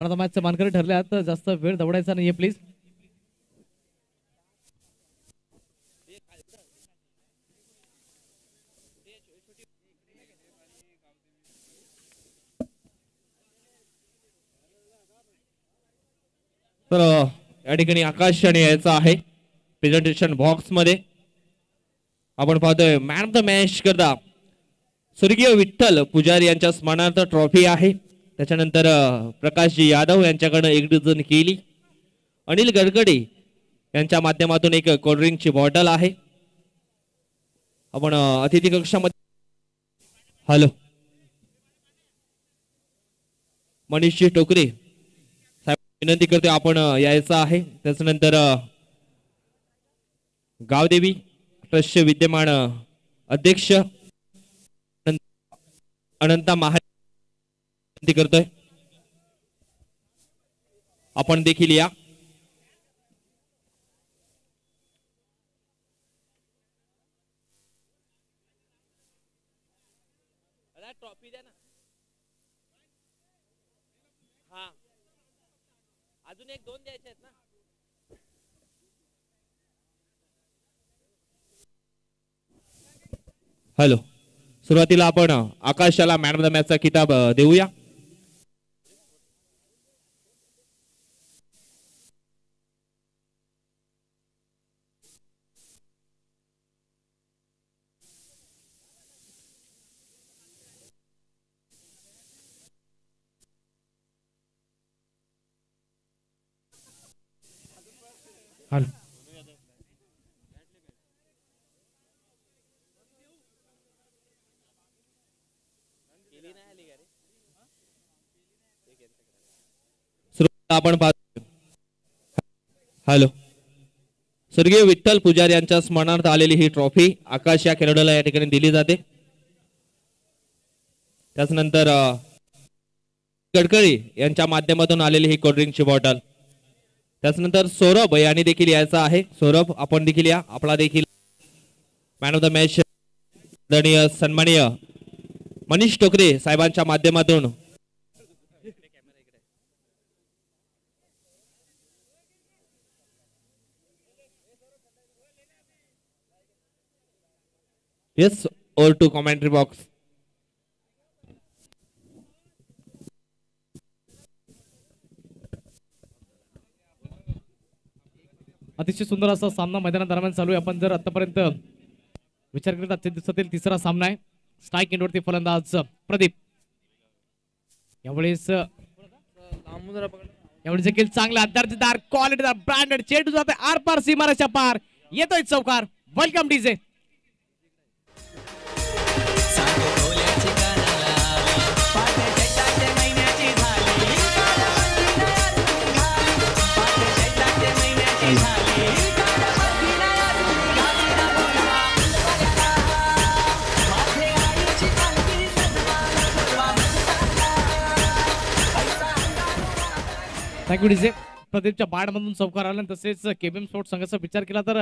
आता मॅचचे मानकरी ठरले आहेत तर जास्त वेळ दवडायचा नाहीये प्लीज. तर या ठिकाणी आकाश आणि यायचा आहे प्रेझेंटेशन बॉक्स मध्ये. आपण पाहतोय मॅन ऑफ द मॅच करता स्वर्गीय विठ्ठल पुजारी यांच्या स्मरणार्थ ट्रॉफी आहे. त्याच्यानंतर प्रकाशजी यादव यांच्याकडे एक डझन केली. अनिल गडकरी यांच्या माध्यमातून एक कोल्ड्रिंकची बॉटल आहे. आपण अतिथी कक्षामध्ये हॅलो मनीषजी टोकरे विनंती करते आपण यायचं आहे. त्याच्यानंतर गावदेवी ट्रस्टचे विद्यमान अध्यक्ष अनंता महाराज विनंती करतोय आपण देखील या. ट्रॉफी द्या ना. हा अजून एक दोन द्यायचे आहेत ना. हॅलो सुरुवातीला आपण आकाशाला मॅन ऑफ द मॅचचा किताब देऊया. हॅलो आपण पाहतो. हॅलो स्वर्गीय विठ्ठल पुजारी यांच्या स्मरणार्थ आलेली ही ट्रॉफी आकाश या खेळाडूला या ठिकाणी दिली जाते. त्याच्यानंतर गडकरी यांच्या माध्यमातून आलेली ही कोल्ड्रिंकची बॉटल. त्याच्यानंतर सौरभ यांनी देखील यायचं आहे. सौरभ आपण देखील या. आपला देखील मॅन ऑफ द मॅच आदरणीय सन्माननीय मनीष टोकरे साहेबांच्या माध्यमातून yes over to commentary box. अतिशय सुंदर असा सामना मैदानादरम्यान चालू आहे. आपण जर आतापर्यंत विचार केला आजच्या दिवसातील तिसरा सामना आहे. स्ट्राईक एंडवरती फलंदाज प्रदीप. यावेळेस देखील चांगला दर्जेदार क्वालिटीदार ब्रँडेड चेंडू जाते आर पार सीमारेषा पार. येतोय चौकार. Welcome DJ. Thank you DJ. प्रदीपच्या बाडमधून चौकार आला. तसेच केबीएम स्पोर्ट्स संघाचा विचार केला तर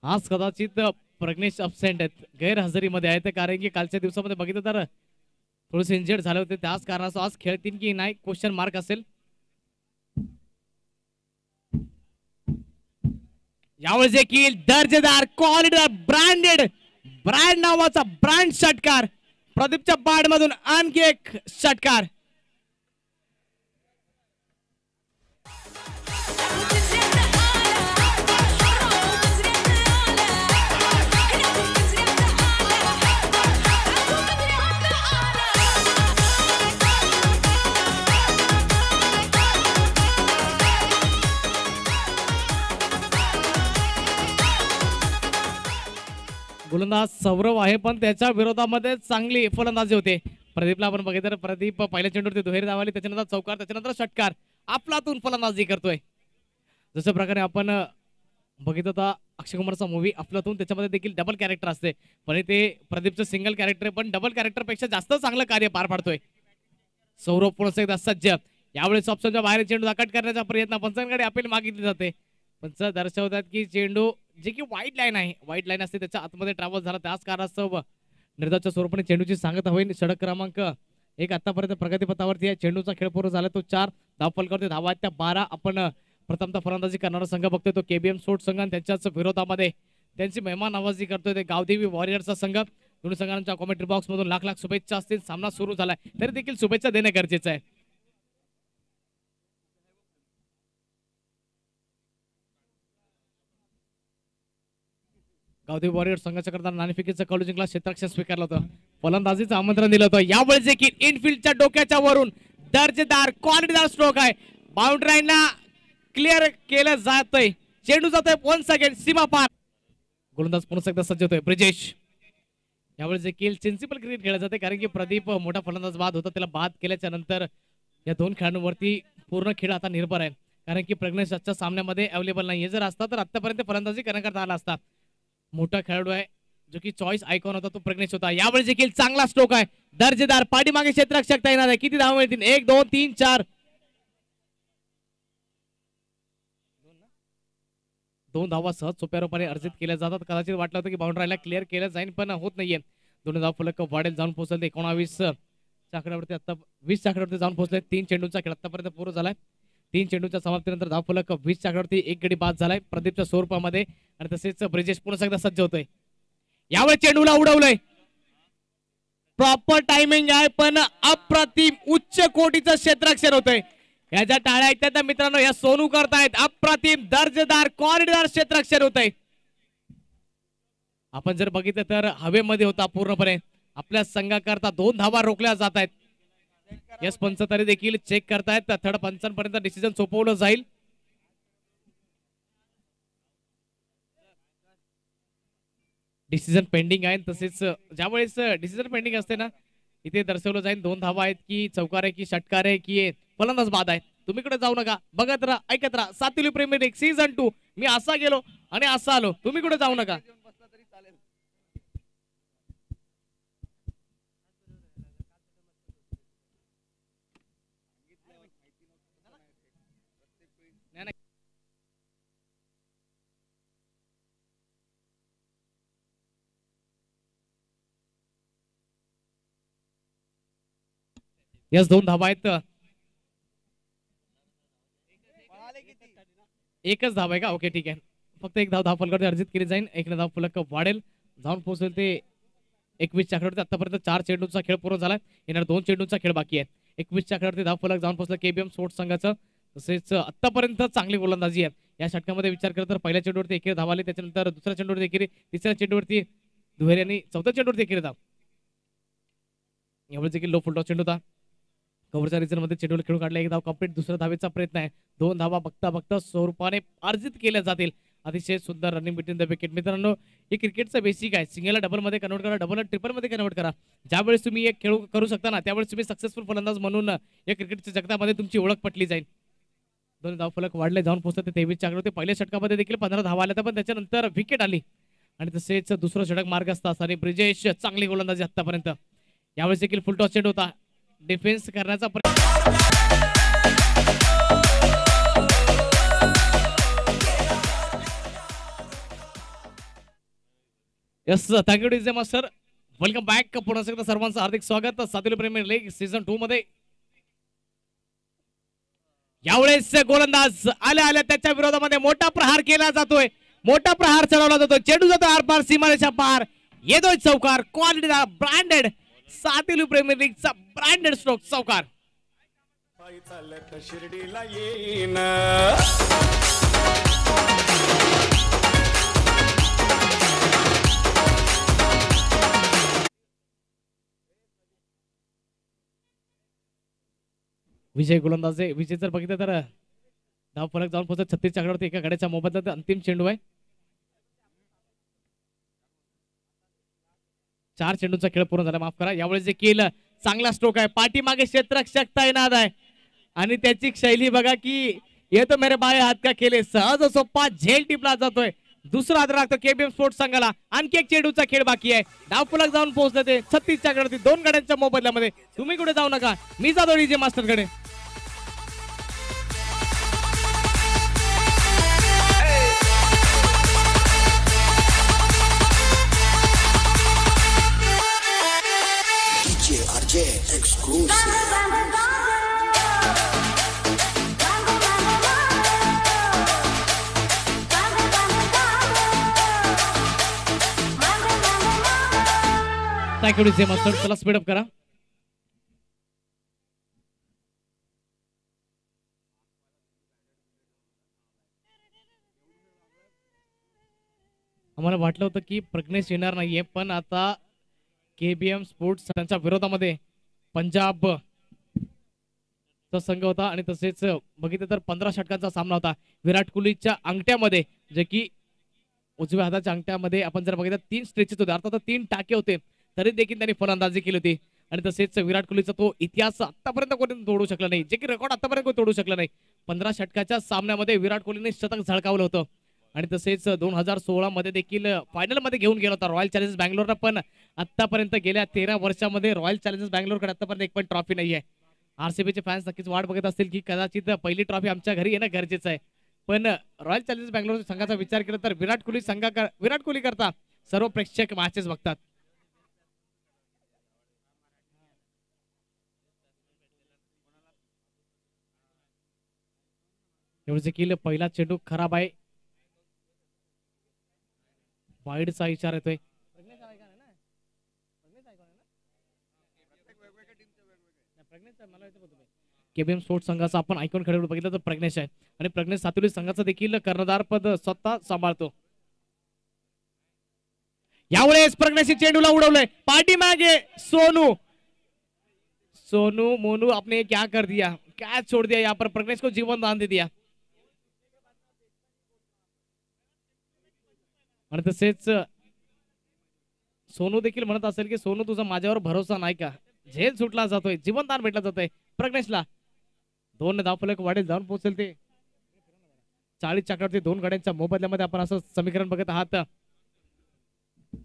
आज कदाचित प्रज्ञेश अब्सेंट आहेत, गैरहजेरीमध्ये आहेत. कारण की कालच्या दिवसामध्ये बघितलं तर थोडेसे इंजर्ड झाले होते. त्याच कारणास्तव आज खेळतील की नाही क्वेश्चन मार्क असेल. यावेळेस देखील दर्जेदार क्वालिटीदार ब्रँडेड ब्रँड नावाचा ब्रँड षटकार. प्रदीपच्या बाडमधून आणखी एक षटकार. गोलंदाज सौरव आहे पण त्याच्या विरोधामध्ये चांगली फलंदाजी होते. प्रदीपला आपण बघितलं तर प्रदीप पहिल्या चेंडूवरती दुहेरी धाव आली. त्याच्यानंतर चौकार, त्याच्यानंतर षटकार. आपलातून फलंदाजी करतोय. जशा प्रकारे आपण बघितलं होता अक्षय कुमारचा मूवी अफलातून, त्याच्यामध्ये देखील डबल कॅरेक्टर असते. पण ते प्रदीपचं सिंगल कॅरेक्टर पण डबल कॅरेक्टर पेक्षा जास्त चांगलं कार्य पार पाडतोय. सौरभ पुन्हा एकदा सज्ज. यावेळेस ऑप्शनच्या बाहेर चेंडू दाखट करण्याचा प्रयत्न पंचांकडे अपील मागितली जाते. पंच दर्शवतात की चेंडू जे की व्हाईट लाईन आहे, व्हाईट लाईन असते त्याच्या आतमध्ये ट्रॅव्हल झाला. त्याच कारणास्तव निर्धाच्या स्वरूपाने चेंडूची सांगता होईल. षटक क्रमांक एक आतापर्यंत प्रगतीपथावरती आहे. चेंडूचा खेळ पूर्ण झाला तो 4 धावफलकावरती धावा आहेत त्या 12. आपण प्रथमतः फलंदाजी करणारा संघ बघतोय तो केबीएम स्पोर्ट्स संघ आणि त्यांच्याच विरोधामध्ये त्यांची मेहमान नवाजी करतोय ते गावदेवी वॉरियर्सचा संघ. दोन्ही संघांच्या कॉमेंट्री बॉक्स मधून लाख लाख शुभेच्छा असतील. सामना सुरू झालाय तरी देखील शुभेच्छा देणे गरजेचं आहे. गावदेवी वॉरियर्स संघाच्या करता नाणेफेकीचं कौल जिंकला. क्षेत्ररक्षण स्वीकारलं होतं. फलंदाजीचं आमंत्रण दिलं होतं. यावेळेस देखील इनफिल्डच्या डोक्याच्या वरून दर्जेदार क्वालिटीदार स्ट्रोक आहे. बाउंड्री लाईनला क्लिअर केलं जातंय. चेंडू जातोय 1 सेकंड सीमा पार. गोलंदाज पुन्हा एकदा सज्ज होतोय ब्रिजेश. यावेळेस देखील सेन्सिबल क्रिकेट खेळलं जाते कारण की प्रदीप मोठा फलंदाज बाद होता. त्याला बाद केल्याच्या नंतर या 2 खेळाडूंवरती पूर्ण खेळ आता निर्भर आहे कारण की प्रज्ञेश आजच्या सामन्यामध्ये अवेलेबल नाहीये. जर असता तर आतापर्यंत फलंदाजी करण्याकरता आला असता. मोठा खेळाडू आहे जो की चॉईस आयकॉन होता तो प्रज्ञेश होता. यावेळेस देखील चांगला स्ट्रोक आहे दर्जेदार. पाठीमागे क्षेत्ररक्षक तैनात आहे. किती धावा मिळतील? 1 2 3 4 2 धावा सहज सोप्या रूपाने अर्जित केल्या जातात. कदाचित वाटलं होतं की बाउंड्रीला क्लिअर केलं जाईल पण होत नाहीये. 2 धाव फलक वाढेल जाऊन पोहोचले 19 आकड्यावरती. आता 20 आकड्यावरती जाऊन पोहोचले. 3 चेंडूचा खेळ आतापर्यंत पूर्ण झालाय. 3 चेंडूच्या समाप्तीनंतर धाव फलक 20 आकड्यावरती 1 गडी बाद झालाय प्रदीपच्या स्वरूपामध्ये आणि तसेच ब्रिजेश पुन्हा एकदा सज्ज होतोय. यावेळी चेंडूला उडवलंय. प्रॉपर टायमिंग आहे पण अप्रतिम उच्च कोटीचं क्षेत्ररक्षण होतंय. याच्या टाळ्या ऐकतात मित्रांनो. या सोनू करतायत. अप्रतिम दर्जेदार क्वालिटीदार क्षेत्ररक्षण होतंय. आपण जर बघितलं तर हवेमध्ये होता पूर्णपणे. आपल्या संघाकरता 2 धावा रोखल्या जात आहेत. यस पंच तरी देखील चेक करतायत. थर्ड पंचांपर्यंत डिसिजन सोपवलं जाईल. डिसिजन पेंडिंग आहे. तसेच ज्यावेळेस डिसिजन पेंडिंग असते ना इथे दर्शवलं जाईल 2 धावा आहेत की चौकार आहे की षटकार आहे की फलंदाज बाद आहे. तुम्ही कडे जाऊ नका. बघत राहा ऐकत राहा. सातवी प्रीमियर लीग सीझन 2. मी असा गेलो आणि असा आलो. तुम्ही कुठे जाऊ नका. यस 2 धावा आहेत. एकच धाव आहे का? ओके ठीक आहे. फक्त 1 धाव फलकावरती अर्जित केली जाईल. 1 धाव फलक वाढेल जाऊन पोहोचेल ते 21 आकड्यावरती. आतापर्यंत 4 चेंडूचा खेळ पूर्ण झाला. येणार 2 चेंडूचा खेळ बाकी आहे. 21 आकड्यावरती धाव फलक जाऊन पोहोचला केबीएम स्पोर्ट्स संघाचं. तसेच आतापर्यंत चांगली गोलंदाजी आहे. या षटकामध्ये विचार केला तर पहिल्या चेंडूवरती 1 धाव आली. त्याच्यानंतर दुसऱ्या चेंडूवरती 1, तिसऱ्या चेंडूवरती दुहेरी आणि चौथ्या चेंडूवरती 1 धाव. यावेळी देखील लो फुलटॉस चेंडू होता. कव्हरच्या रिझन मध्ये चेंडूला खेळून काढला. 1 धाव कंप्लीट. दुसऱ्या धावेचा प्रयत्न आहे. 2 धावा बघता बघता स्वरूपाने अर्जित केल्या जातील. अतिशय सुंदर रनिंग बिटवीन द विकेट. मित्रांनो हे क्रिकेटचं बेसिक आहे. सिंगलला डबल मध्ये कन्वर्ट करा. डबल ट्रिपल मध्ये कन्वर्ट करा. ज्यावेळेस तुम्ही एक खेळ करू शकता ना त्यावेळेस तुम्ही सक्सेसफुल फलंदाज म्हणून या क्रिकेटच्या जगतामध्ये तुमची ओळख पटली जाईल. 2 धाव फलक वाढले जाऊन पोहोचले 23 आकड्यावरती. पहिल्या षटकामध्ये देखील 15 धावा आल्या पण त्याच्यानंतर विकेट आली आणि तसेच दुसरं षटक मार्गस्थ असताना ब्रिजेश चांगली गोलंदाजी आतापर्यंत. यावेळेस देखील फुलटॉस चेंडू होता. डिफेन्स करण्याचा yes thank you DJ master. Welcome back. पुन्हा एकदा सर्वांचं हार्दिक स्वागत सातवी प्रीमियर लीग सीझन 2 मध्ये. यावेळेस गोलंदाज आल्या त्याच्या विरोधामध्ये मोठा प्रहार केला जातोय. मोठा प्रहार चढवला जातोय. चेंडू जातो आरपार सीमारेषा पार. येतोय चौकार. क्वालिटीचा ब्रँडेड सातवी प्रीमियर लीगचा ब्रँडेड स्ट्रोक चौकार. शिर्डीला येईन विजय गोलंदाज आहे. विजय जर बघितलं तर धाव फलक जाऊन पोहोचत 36 आकड्यावरती. एका गड्याच्या मोबदल्यात अंतिम चेंडू आहे. 4 चेंडूचा खेळ पूर्ण झाला. माफ करा. यावेळेस जे केलं चांगला स्ट्रोक आहे. पाठीमागे क्षेत्ररक्षक तैनात आहे आणि त्याची शैली बघा की ये तो मेरे बाय हात का खेळ. सहज सोप्पा झेल टिपला जातोय. दुसरा आदर लागतो केबीएम स्पोर्ट्स संघाला. आणखी 1 चेंडूचा खेळ बाकी आहे. धाव फलक जाऊन पोहोचले ते 36 आकड्यावरती. 2 गड्यांच्या मोबदल्यामध्ये. तुम्ही कुठे जाऊ नका. मी जातो डीजे मास्टर कडे. exclusive. थँक्यू जे मास्टर. चला स्पीड अप करा. आम्हाला वाटलं होतं की प्रज्ञेश येणार नाहीये, पण आता केबीएम स्पोर्ट्स त्यांच्या विरोधामध्ये पंजाब चा संघ होता आणि तसेच बघितलं तर 15 षटकांचा सामना होता. विराट कोहलीच्या अंगठ्यामध्ये, जे की उजव्या हाताच्या अंगठ्यामध्ये आपण जर बघितलं 3 स्ट्रेचेस होते, अर्थात 3 टाके होते, तरी देखील त्यांनी फलंदाजी केली होती. आणि तसेच विराट कोहलीचा तो इतिहास आतापर्यंत कोणी तोडू शकला नाही, जे की रेकॉर्ड आतापर्यंत कोणी तोडू शकला नाही. 15 षटकाच्या सामन्यामध्ये विराट कोहलीने शतक झळकावलं होतं. आणि तसेच 2016 मध्ये देखील फायनल मध्ये घेऊन गेला होता रॉयल चॅलेंजर्स बँगलोरला. पण आतापर्यंत गेल्या 13 वर्षामध्ये रॉयल चॅलेंजर्स बँगलोरकडे आतापर्यंत एक पण ट्रॉफी नाहीये. आरसीबीचे फॅन्स नक्कीच वाट बघत असतील की कदाचित पहिली ट्रॉफी आमच्या घरी येणं गरजेचं आहे. पण रॉयल चॅलेंजर्स बँगलोर संघाचा विचार केला तर विराट कोहली करता सर्व प्रेक्षक मॅचेस बघतात. एवढे किल पहिला चेंडू खराब आहे, वाईडचा इशारा येतोय. केबीएम स्पोर्ट्स संघाचा आपण आयकॉन खेळाडू बघितलं तर प्रज्ञेश आहे आणि प्रज्ञेश सातुली संघाचा देखील कर्णधार पद स्वतः सांभाळतो. यावेळेस प्रज्ञेश चेंडूला उडवलंय, पार्टी मागे सोनू मोनू आपने क्या कर दिया, क्या छोड़ दिया, यहाँ पर प्रज्ञेश को जीवन दान दे दिया. आणि तसेच सोनू देखील म्हणत असेल की सोनू तुझा माझ्यावर भरोसा नाही का, झेल सुटला जातोय, जीवनदान भेटला जातोय प्रज्ञेशला. 2 धावफलक वाढेल जाऊन पोहोचेल ते 40 चक्रावरती 2 गड्यांच्या मोबदल्यामध्ये आपण असं समीकरण बघत आहात.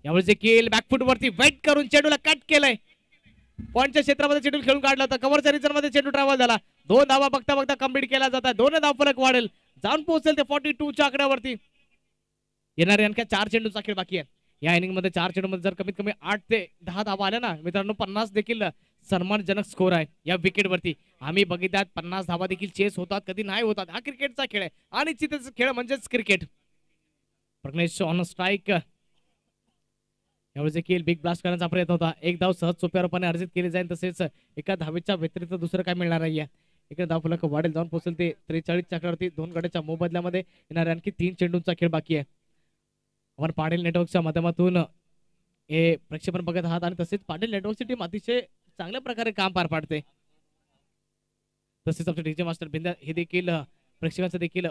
यावेळी जे केल बॅकफुट वरती वेट करून चेंडूला कट केलंय, पॉइंटच्या क्षेत्रामध्ये चेंडू खेळून काढला होता, कव्हरच्या रिजन मध्ये चेंडू ट्रॅव्हल झाला. 2 धावा बघता बघता कंप्लीट केला जातात. 2 धावफलक वाढेल जाऊन पोहोचेल ते 42 च्या आकड्यावरती. येणारे आणखी 4 चेंडूचा खेळ बाकी आहे. या इनिंग मध्ये 4 चेंडू मध्ये जर कमीत कमी 8 ते 10 धावा आल्या ना मित्रांनो, 50 देखील सन्मानजनक स्कोर आहे या विकेट वरती. आम्ही बघितल्यात 50 धावा देखील चेस होतात, कधी नाही होतात. हा क्रिकेटचा खेळ आहे आणि चितेचा खेळ म्हणजेच क्रिकेट. Pradnyesh on strike. यावेळी देखील बिग ब्लास्ट करण्याचा प्रयत्न होता. एक धाव सहज सोप्या रूपाने अर्जित केली जाईल, तसेच एका धावेच्या व्यतिरिक्त दुसरं काय मिळणार नाहीये. एका धावफलक वाढेल जाऊन पोहोचेल ते 43 चक्रावरती. 2 गड्याच्या मोबदल्यामध्ये येणारे आणखी 3 चेंडूंचा खेळ बाकी आहे. आपण पाटील नेटवर्कच्या माध्यमातून हे प्रक्षेपण बघत आहात आणि तसेच पाटील नेटवर्कची टीम अतिशय चांगल्या प्रकारे काम पार पाडते. तसेच आपले डीजे मास्टर बिंद्या हे देखील प्रेक्षकांचं देखील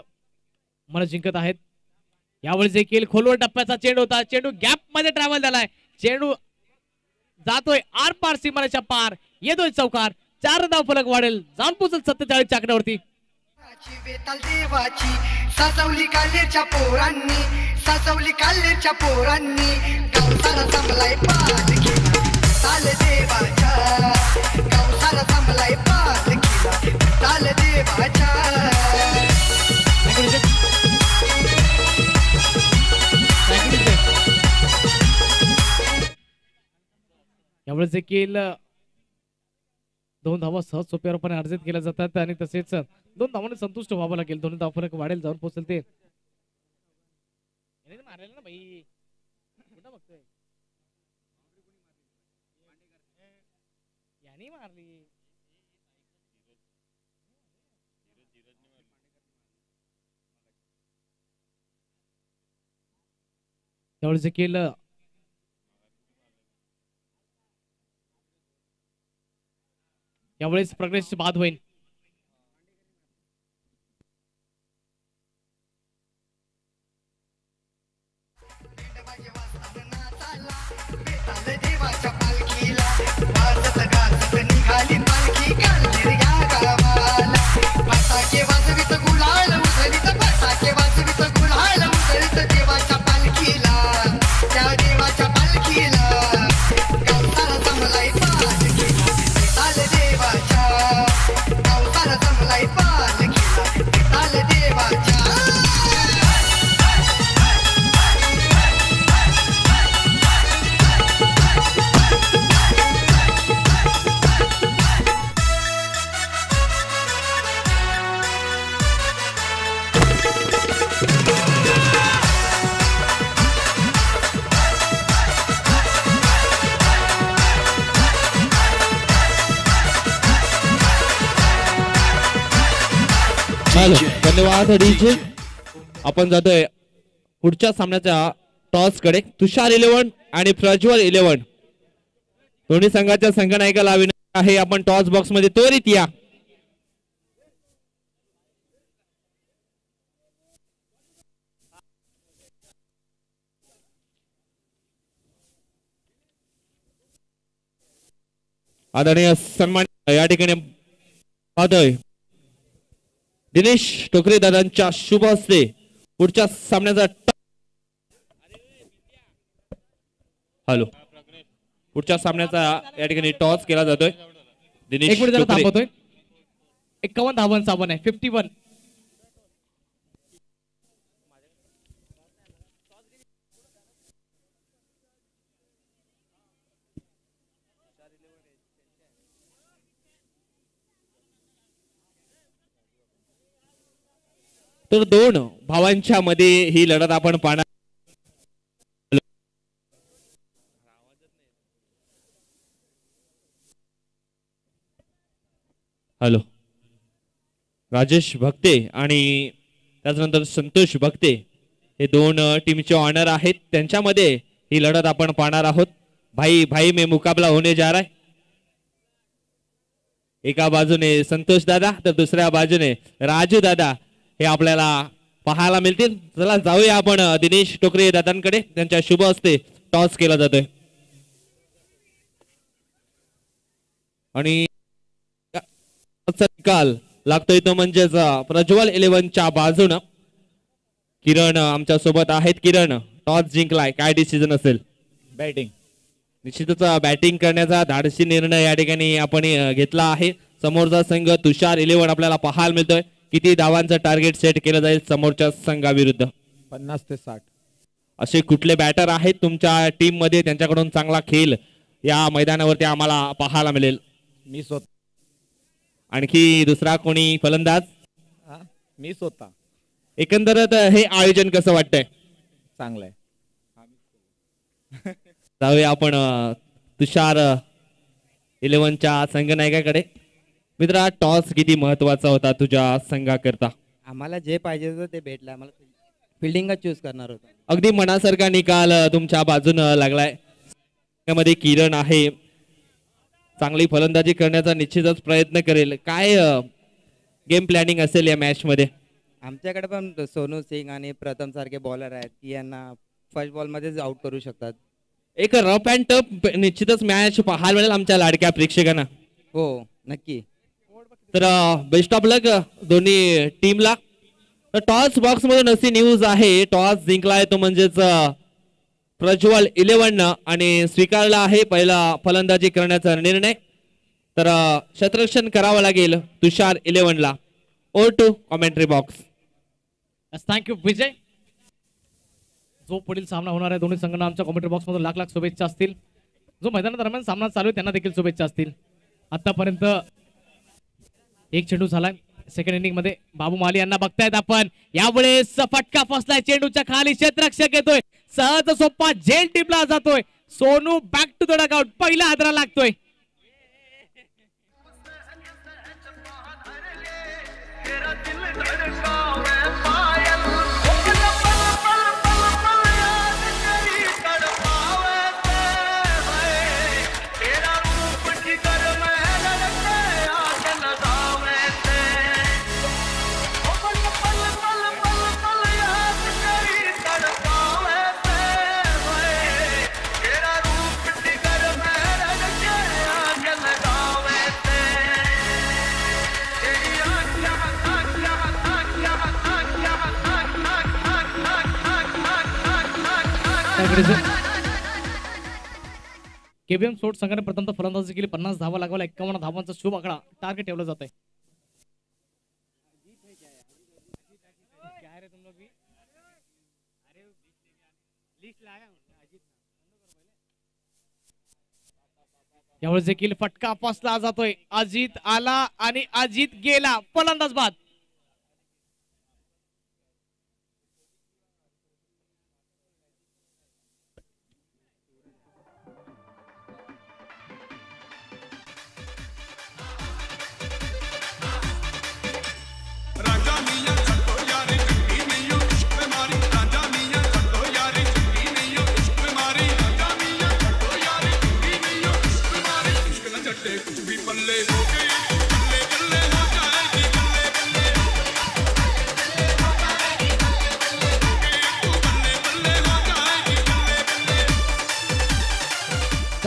मन जिंकत आहेत. यावेळी देखील खोलवर टप्प्याचा चेंडू होता, चेंडू गॅप मध्ये ट्रॅव्हल झालाय, चेंडू जातोय आर पार सीमारेच्या पार, येतोय चौकार. 4 धावफलक वाढेल जाऊन पोहोचेल 47 च्या आकड्यावरती. सजवली काल्लेच्या पोरांनी, सजवली काल्लेच्या पोरांनी, गावसाला जमलाय पालखीला ताल देवाच्या, गावसाला जमलाय पालखीला ताल देवाच्या. यावेळेस देखील 2 धावा सहज सोप्या रूपाने अर्जित केल्या जातात आणि तसेच 2 धावांनी संतुष्ट व्हावं लागेल. 2 धावफलक वाढेल जाऊन पोहोचेल ते. मारलेलं ना भाई, कुठं बघतोय, याने मारली. त्यावेळेस देखील यावेळेस प्रज्ञेश बाद होईल. देवाच्या पालखीला वाजत गाजत निघाली पालखी गालनेर या गावाला. फटाके वाजवित गुलाल उधळीत, फटाके वाजवित गुलाल उधळीत देवाच्या पालखीला, त्या देवाच्या पालखीला गावसाला जमलाय पालखीला ताल देवाच्या, गावसाला जमलाय पालखीला ताल देवाच्या. हॅलो धन्यवाद डीजे. आपण जातोय पुढच्या सामन्याच्या टॉस कडे. तुषार 11 आणि प्रज्वल 11 दोन्ही संघाच्या संघनायकाला विनंती आहे आपण टॉस बॉक्स मध्ये त्वरित या. आदरणीय सन्मान या ठिकाणी पाहतोय दिनेश टोकरे दादांच्या शुभ हस्ते पुढच्या सामन्याचा हॅलो पुढच्या सामन्याचा या ठिकाणी टॉस केला जातोय. एक दिनेश मिनिट जरा टोकरे थांबवतोय. 51 धावांचा आपण आहे 51. तर दोन भावांच्या मध्ये ही लढत आपण पाहणार. हॅलो राजेश भक्ते आणि त्याच्यानंतर संतोष भक्ते हे दोन टीमचे ऑनर आहेत. त्यांच्यामध्ये ही लढत आपण पाहणार आहोत. भाई भाई में मुकाबला होने जा रहा है. एका बाजूने संतोष दादा तर दुसऱ्या बाजूने राजू दादा हे आपल्याला पाहायला मिळतील. चला जाऊया आपण दिनेश टोकरे दादांकडे. त्यांच्या शुभ हस्ते टॉस केला जातोय आणि निकाल लागतोय तो म्हणजेच प्रज्वल 11च्या बाजूनं किरण आमच्या सोबत आहेत. किरण टॉस जिंकलाय, काय डिसिजन असेल? बॅटिंग. निश्चितच बॅटिंग करण्याचा धाडसी निर्णय या ठिकाणी आपण घेतला आहे. समोरचा संघ तुषार 11 आपल्याला पाहायला मिळतोय. किती धावांचं टार्गेट सेट केलं जाईल समोरच्या संघाविरुद्ध? 50 ते 60. असे कुठले बॅटर आहेत तुमच्या टीम मध्ये त्यांच्याकडून चांगला खेळ या मैदानावरती आम्हाला पाहायला मिळेल? मी स्वतः. आणखी दुसरा कोणी फलंदाज? मी स्वतः. एकंदरच हे आयोजन कसं वाटतंय? चांगलं आहे. जाऊया आपण तुषार 11च्या संघनायकाकडे. मित्रा टॉस किती महत्वाचा होता तुझ्या संघाकरता? आम्हाला जे पाहिजे होतं ते भेटलं. आम्हाला फिल्डिंगच चूज करणार होतो. अगदी मनासारखा निकाल तुमच्या बाजूने लागलाय. त्यामध्ये किरण आहे, चांगली फलंदाजी करण्याचा निश्चितच प्रयत्न करेल. काय गेम प्लॅनिंग असेल या मॅच मध्ये? आमच्याकडे पण सोनू सिंग आणि प्रथम सारखे बॉलर आहेत की यांना फर्स्ट बॉल मध्येच आउट करू शकतात. एक रफ अँड टफ निश्चितच मॅच पाहायला मिळेल आमच्या लाडक्या प्रेक्षकांना. हो नक्की. तर बेस्ट ऑफ लक दोन्ही टीमला. तर टॉस बॉक्स मधून अशी न्यूज आहे, टॉस जिंकलाय तो म्हणजेच प्रज्वल 11 आणि स्वीकारला आहे पहिला फलंदाजी करण्याचा निर्णय. तर क्षेत्ररक्षण करावं लागेल तुषार 11ला. Over to commentary box. Thank you Vijay. जो पुढील सामना होणार आहे दोन्ही संघांना आमच्या कॉमेंट्री बॉक्स मधून लाख लाख शुभेच्छा असतील. जो मैदानादरम्यान सामना चालू आहे त्यांना देखील शुभेच्छा असतील. आतापर्यंत एक चेंडू झालाय सेकंड इनिंग मध्ये. बाबू माली यांना बघतायत आपण. यावेळेस फटका फसलाय चेंडूच्या खाली. क्षेत्ररक्षक येतोय, सहज सोप्पा झेल टिपला जातोय. Sonu back to the dugout. पहिला हादरा लागतोय. केबीएम स्पोर्ट्स संघाने प्रथमतः फलंदाजी केली. 50 धावा लागवल्या. 51 धावांचा शुभ आकडा टार्गेट ठेवला जात आहे. यावेळेस देखील फटका फसला जातोय. अजित आला आणि अजित गेला. फलंदाज बाद. रंगाने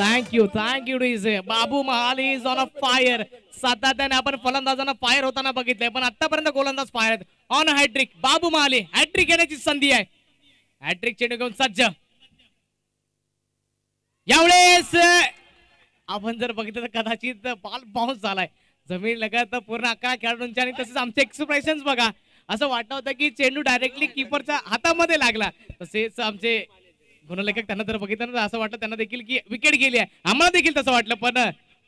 thank you DJ. Babu Mahal is on a fire. सातत्याने आपण फलंदाजांना फायर होताना बघितलंय, पण आतापर्यंत गोलंदाज फायर आहेत. On hat-trick Babu Mahale, hat-trick घेण्याची संधी आहे. हॅट्रिक चेंडू घेऊन सज्ज. यावेळेस आपण जर बघितलं तर कदाचित बॉल बाउन्स झालाय जमीन लगत पूर्ण 11 खेळाडूंच्या, आणि तसेच आमचे एक्सप्रेशन्स बघा. असं वाटतं होतं की चेंडू डायरेक्टली किपरच्या हातामध्ये लागला. तसेच आमचे गुणलेखक त्यांना जर बघितलं ना असं वाटलं त्यांना देखील की विकेट गेली आहे. आम्हाला देखील तसं वाटलं, पण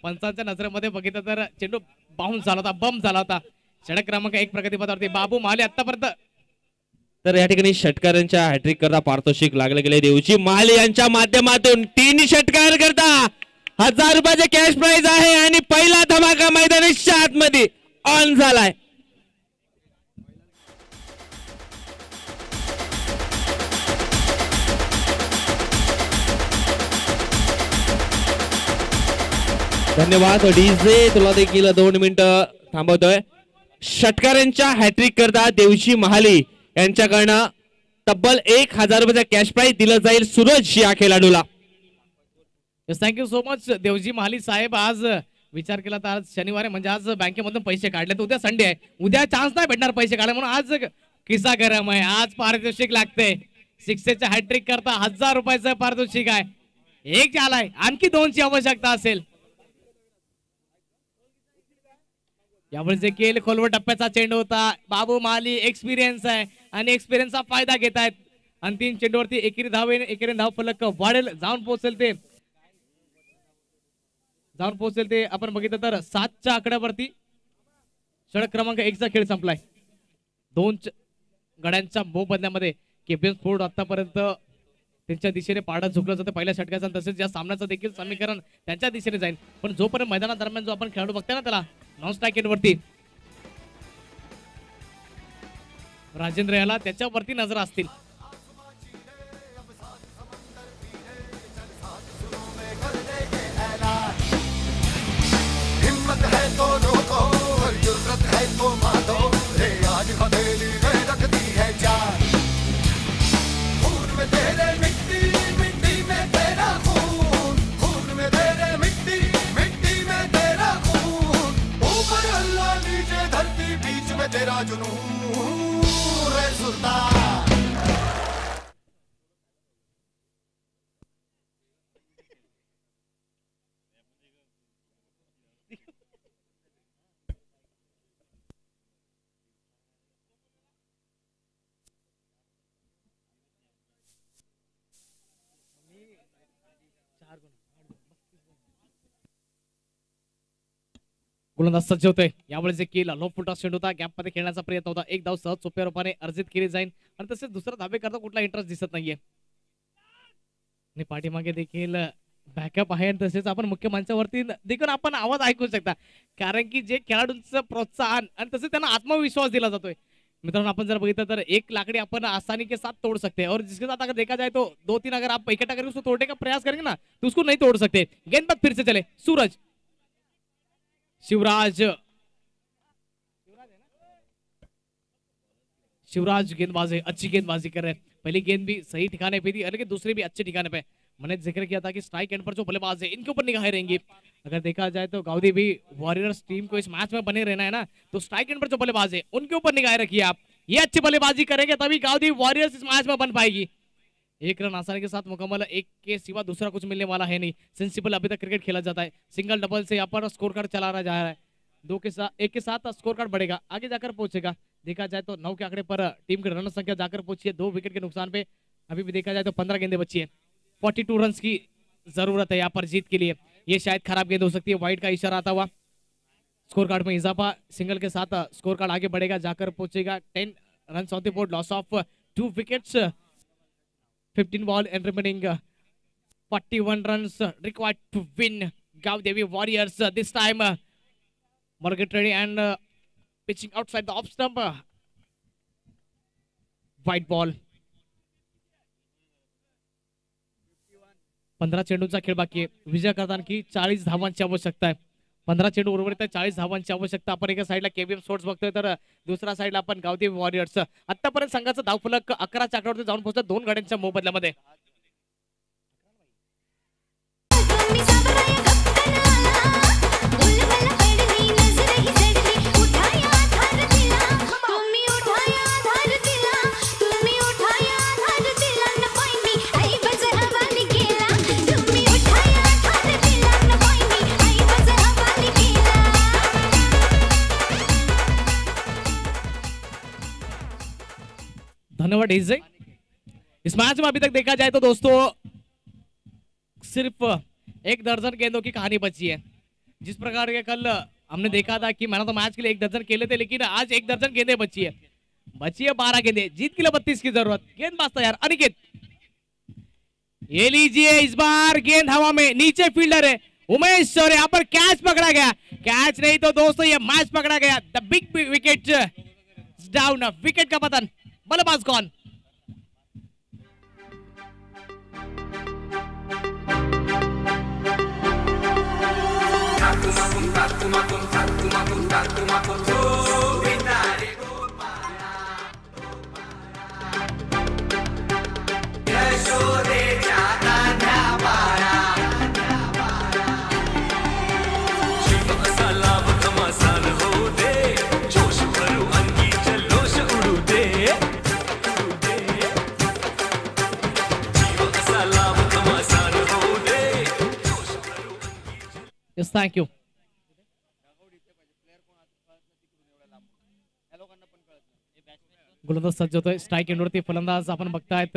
पंचांच्या नजरेमध्ये बघितलं तर चेंडू बाउन्स झाला होता, बम झाला होता. षटक क्रमांक 1 प्रगतीपथावरती बाबू महाले आतापर्यंत. तर या ठिकाणी षटकारांच्या हॅट्रिक करता पारितोषिक लागले गेले. देवजी महाले यांच्या माध्यमातून 3 षटकार करता 1000 रुपयाचे कॅश प्राइज आहे, आणि पहिला धमाका मैदानाच्या आतमध्ये ऑन झालाय. धन्यवाद डीजे, तुला देखील 2 मिनिटं थांबवतोय. षटकारांच्या हॅट्रिक करता देवजी महाले यांच्याकडनं तब्बल 1000 रुपयाचा कॅश प्राइज दिलं जाईल सूरज या खेळाडूला. Thank you so much Devji Mahali साहेब. आज विचार केला तर आज शनिवार आहे, म्हणजे आज बँकेमधून पैसे काढले, तर उद्या संडे आहे, उद्या चान्स नाही भेटणार पैसे काढले, म्हणून आज किस्सा गरम आहे. आज पारितोषिक लागते. सिक्सेच्या हॅट्रिक करता 1000 रुपयाचं पारितोषिक आहे. 1 झालाय, आणखी 2ची आवश्यकता असेल. यावेळेस देखील खोलवर टप्प्याचा चेंडू होता. बाबू महाली एक्सपिरियन्स आहे आणि एक्सपिरियन्सचा फायदा घेत आहेत. अंतिम चेंडूवरती एकेरी धाव फलक वाढेल, जाऊन पोहोचेल ते आपण बघितलं तर 7च्या आकड्यावरती. षटक क्रमांक 1चा खेळ संपलाय. 2 गड्यांच्या मोबदल्यामध्ये केपीएस फोर्ड आतापर्यंत त्यांच्या दिशेने पाडा झुकलं जातं पहिल्या षटकाचं, तसेच या सामन्याचं देखील समीकरण त्यांच्या दिशेने जाईल. पण जोपर्यंत मैदानादरम्यान जो आपण खेळाडू बघतोय ना त्याला नॉन स्ट्राईक एंडवरती राजेंद्र याला त्याच्यावरती नजर असतील. हिम्मत है तो रोको और जुर्रत है तो मारो रे आज हवेली में रखती है जान. खून में तेरे मिट्टी मिट्टी में तेरा खून, खून में तेरे मिट्टी मिट्टी में तेरा खून. ऊपर अल्लाह नीचे धरती बीच में तेरा जुनून रे सुल्तान. गोलंदाज सज्ज होतोय. यावेळेस देखील लो फुलटॉस चेंडू होता, गॅप मध्ये खेळण्याचा प्रयत्न होता. 1 धाव सहज सोप्या रूपाने अर्जित केली जाईल, आणि तसेच दुसरा धाबे करता कुठला इंटरेस्ट दिसत नाहीये. आणि पाठीमागे देखील बॅकअप आहे, आणि तसेच आपण मुख्य मंचावरती देखील आपण आवाज ऐकू शकता, कारण की जे खेळाडूंचं प्रोत्साहन आणि तसेच त्यांना आत्मविश्वास दिला जातोय. मित्रांनो, आपण जर बघितलं तर 1 लाकड़ी अपन आसानी के साथ तोड़ सकते हैं, और जिसके साथ अगर देखा जाए तो 2-3 अगर आप इकट्ठा करके उसको तोड़ने का प्रयास करेंगे ना तो उसको नहीं तोड़ सकते. गेंदबाज फिर से चले, सूरज, शिवराज गेंदबाज है, अच्छी गेंदबाजी कर रहे हैं. पहली गेंद भी सही ठिकाने पे थी, लेकिन दूसरी भी अच्छे ठिकाने पे. मैंने जिक्र किया था कि स्ट्राइक एंड पर जो बल्लेबाज है इनके ऊपर निगाहें रहेंगी. अगर देखा जाए तो गाउदी भी वॉरियर्स टीम को इस मैच में बने रहना है ना, तो स्ट्राइक एंड पर जो बल्लेबाज है उनके ऊपर निगाहें रखिए आप. ये अच्छी बल्लेबाजी करेंगे तभी गाउदी वॉरियर्स इस मैच में बन पाएगी. 1 रन आसानी के साथ मुकम्मल, 1 के सिवा दूसरा कुछ मिलने वाला है नहीं. सेंसिबल अभी तक क्रिकेट खेला जाता है. सिंगल डबल से यहाँ पर स्कोर कार्ड चला जा रहा है. 1 के साथ स्कोर कार्ड बढ़ेगा, आगे जाकर पहुंचेगा. देखा जाए तो 9 के आंकड़े पर टीम की रन संख्या जाकर पहुंची है. 2 विकेट के नुकसान पे अभी भी देखा जाए तो 15 गेंदें बची है. 42 रन की जरूरत है यहाँ पर जीत के लिए. ये शायद खराब गेंद हो सकती है. वाइड का इशारा आता हुआ स्कोर कार्ड में इजाफा. सिंगल के साथ स्कोर कार्ड आगे बढ़ेगा, जाकर पहुंचेगा. 10 run on the board, loss of 2 wickets, 15 ball and remaining 41 runs required to win. Gaudevi Warriors this time Margaret ready and pitching outside the off stump. White ball. 15 चेंडूंचा खेळ बाकी आहे. विजय करताना की 40 धावांची आवश्यकता आहे. 15 चेंडू उर्वरित आहे, 40 धावांची आवश्यकता. आपण एका साईडला केबीएम स्पोर्ट्स बघतोय, तर दुसऱ्या साईडला आपण गावदेवी वॉरियर्स. आतापर्यंत संघाचा धावफलक 11 च्या आकड्यावरती जाऊन पोहोचला 2 गाड्यांच्या मोबदल्यामध्ये. धन्यवाद डीजे। इस मैच में अभी तक देखा जाए तो दोस्तों सिर्फ 1 दर्जन गेंदों की कहानी बची है। जिस प्रकार के कल हमने देखा था कि मैन ऑफ द मैच के लिए 1 दर्जन खेले थे, लेकिन आज 1 दर्जन गेंदें बची है 12 गेंदें। जीत के लिए 32 की जरूरत। गेंदबाज तैयार अनिकेत, ये लीजिए इस बार गेंद हवा में, नीचे फील्डर है उमेश और यहाँ पर कैच पकड़ा गया। कैच नहीं तो दोस्तों ये मैच पकड़ा गया। The big wicket down, wicket का पतन। बल्लेबाज कौन? Yes, thank you. गोलंदाज सज्ज होतोय। स्ट्राईक एंडवरती फलंदाज आपण बघतायत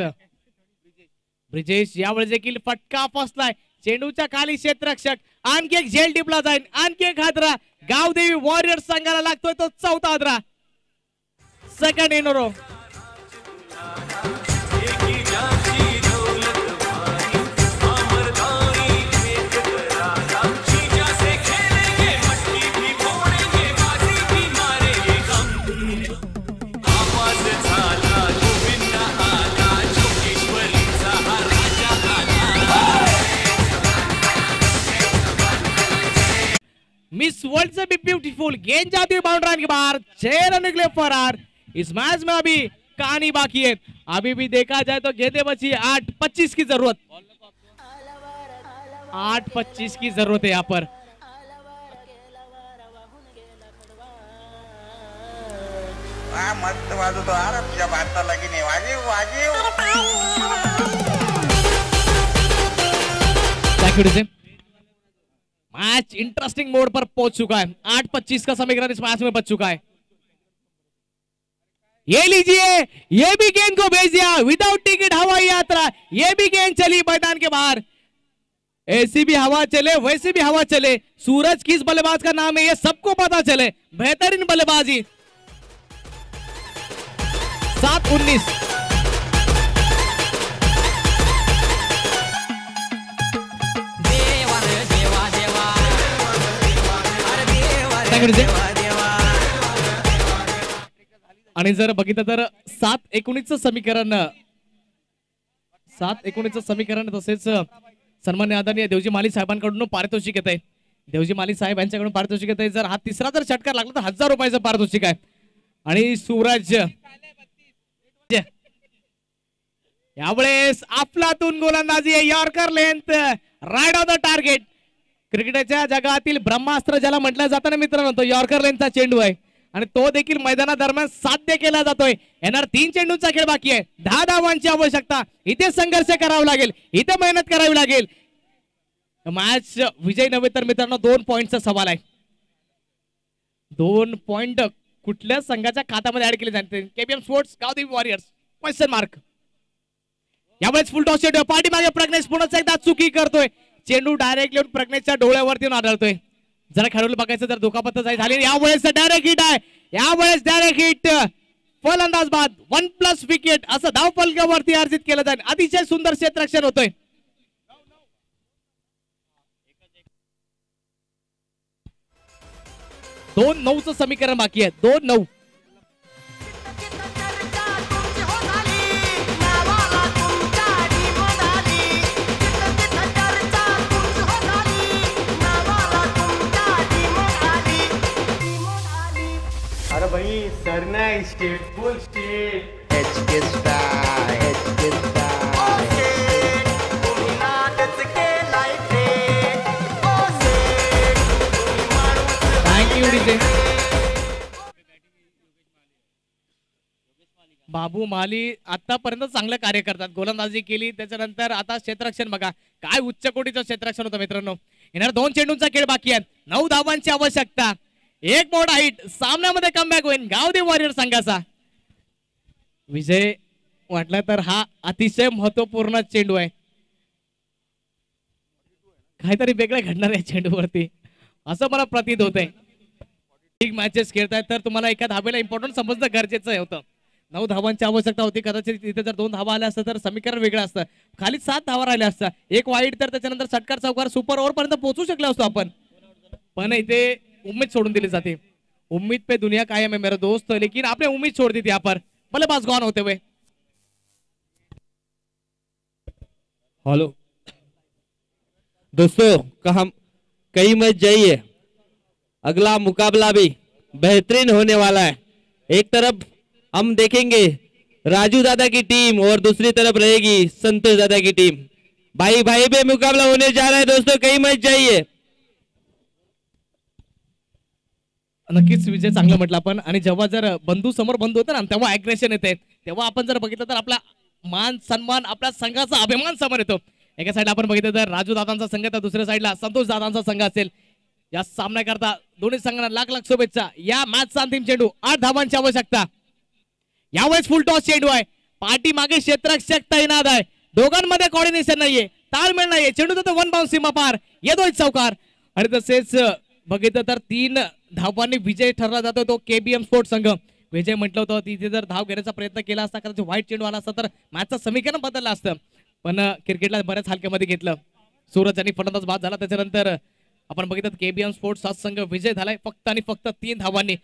ब्रिजेश। यावेळी देखील फटका फसलाय चेंडूच्या खाली क्षेत्ररक्षक। आणखी एक झेल टिपला जाईल, आणखी एक हादरा गावदेवी वॉरियर्स संघाला लागतोय तो चौथा हादरा। Second in row. Miss World से भी ब्यूटीफुल गेंद जाती हुई बाउंड्री के बाहर। 6 रन निकले फरार। इस मैच में अभी कहानी बाकी है। अभी भी देखा जाए तो गेंदें बची 8-25 की जरूरत। 8-25 की जरूरत है यहाँ पर। मस्त वाजू तो यार, तुझ्या भारताला की नाही वाजीव वाजीव। मैच इंटरेस्टिंग मोड पर पहुंच चुका है। 8-25 का समीकरण इस मैच में बच चुका है। ये लीजिए, ये भी गेंद को भेज दिया विदाउट टिकट हवाई यात्रा। ये भी गेंद चली मैदान के बाहर। ऐसी भी हवा चले वैसी भी हवा चले, सूरज किस बल्लेबाज का नाम है ये सबको पता चले। बेहतरीन बल्लेबाजी। 7-19। आणि जर बघितलं तर 7-19 समीकरण, 7-19 समीकरण तसेच सन्मान्य आदरणीय देवजी माली साहेबांकडून पारितोषिक येत आहे। देवजी माली साहेब यांच्याकडून पारितोषिक येत आहे। जर हा तिसरा जर षटकार लागला तर 1000 रुपयाचं पारितोषिक आहे। आणि सूरज यावेळेस अफलातून गोलंदाजी आहे। Yorker length right on the target. क्रिकेटच्या जगातील ब्रह्मास्त्र ज्याला म्हटलं जातं ना मित्रांनो, तो यॉर्कर लेंथचा चेंडू आहे आणि तो देखील मैदानादरम्यान साध्य केला जातोय। येणार 3 चेंडूंचा खेळ बाकी आहे। 10 धावांची आवश्यकता। इथे संघर्ष करावा लागेल, इथे मेहनत करावी लागेल। मॅच विजय नव्हे तर मित्रांनो 2 पॉइंटचा सवाल आहे। 2 पॉइंट कुठल्या संघाच्या खात्यामध्ये ऍड केले जातील? KBM sports, Gavdevi Warriors? Question mark. यावेळेस फुल टॉस चेंडू पाठीमागे प्रज्ञेश पुन्हा एकदा चुकी करतोय। चेंडू डायरेक्ट येऊन प्रज्ञेशच्या डोळ्यावरती आढळतोय। जरा खेळून बघायचं तर दुखापत झाली। यावेळेस डायरेक्ट हिट आहे। यावेळेस डायरेक्ट हिट, फलंदाज बाद, 1+ विकेट असं धाव फलकावरती अर्जित केलं जाईल। अतिशय सुंदर क्षेत्ररक्षण होतोय। 2-9 समीकरण बाकी आहे। 2-9। अरे भाई सरना state full state HK star, HK star. Thank you DJ. Babu Mali आतापर्यंत चांगलं कार्य करतात। गोलंदाजी केली त्याच्यानंतर आता क्षेत्ररक्षण बघा काय उच्च कोटीचं क्षेत्ररक्षण होतं मित्रांनो। येणार 2 चेंडूंचा खेळ बाकी आहे। 9 धावांची आवश्यकता। एक मोठा हिट, सामन्यामध्ये कमबॅक होईल गावदेवी वॉरियर संघाचा। विजय वाटलं तर हा अतिशय महत्वपूर्ण चेंडू आहे. काहीतरी वेगळं घडणार आहे चेंडूवरती असं मला प्रतीत होत आहे. बिग मॅचेस खेळतायत तर तुम्हाला एका धाब्याला इम्पॉर्टंट समजणं गरजेचं होतं. 9 धावांची आवश्यकता होती. कदाचित तिथे जर 2 धावा आल्या असतं तर समीकरण वेगळं असतं. खाली 7 धावा राहिल्या असतं. एक वाईट तर त्याच्यानंतर षटकार चौकार सुपर ओव्हर पर्यंत पोहोचू शकलो असतो आपण. पण इथे उम्मीद सोडून दिली जाते. उम्मीद पे दुनिया कायम है मेरा दोस्त, लेकिन आपने उम्मीद छोड़ दी थी यहाँ पर. बल्लेबाज गॉन होते हुए. हेलो दोस्तों, कहीं मत जाइए, अगला मुकाबला भी बेहतरीन होने वाला है. एक तरफ हम देखेंगे राजू दादा की टीम और दूसरी तरफ रहेगी संतोष दादा की टीम. भाई भाई पे मुकाबला होने जा रहा है दोस्तों, कहीं मत जाइए. नक्कीच विजय चांगलं म्हटलं आपण. आणि जेव्हा जर बंधू समोर बंधू होतं ना तेव्हा अग्रेशन येते. तेव्हा आपण जर बघितलं तर आपला मान सन्मान, आपल्या संघाचा अभिमान समोर येतो. एका साईडला आपण बघितलं तर राजू दादांचा संघ, तर दुसऱ्या साईडला संतोष दादांचा संघ असेल. या सामन्याकरता दोन्ही संघांना लाख लाख शुभेच्छा. या मॅचचा अंतिम चेंडू 8 धावांची आवश्यकता. यावेळेस फुल टॉस चेंडू आहे. पाठी मागे क्षेत्ररक्षक तैनात आहे. दोघांमध्ये कॉर्डिनेशन नाहीये, ताळमेळ नाहीये. चेंडू तर 1 बाउन्स सीमा पार, येतोय चौकार. आणि तसेच बघितलं तर 3 धावांनी विजय ठरला जातो तो केबीएम स्पोर्ट संघ. विजय म्हटलं होतं तिथे जर धाव घेण्याचा प्रयत्न केला असता, कदाचित व्हाईट चेंडू आला असता तर मॅचचं समीकरण बदललं असतं. पण क्रिकेटला बऱ्याच हलक्यामध्ये घेतलं. सूरज आणि फलंदाज बाद झाला. त्याच्यानंतर आपण बघितलं केबीएम स्पोर्ट्स हा संघ विजय झालाय फक्त आणि फक्त 3 धावांनी.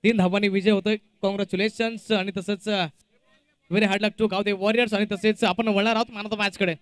3 धावांनी विजय होतोय. कॉंग्रॅच्युलेशन्स. आणि तसंच very hard luck to Gawde Warriors. आणि तसेच आपण वळणार आहोत मॅन ऑफ द मॅच कडे.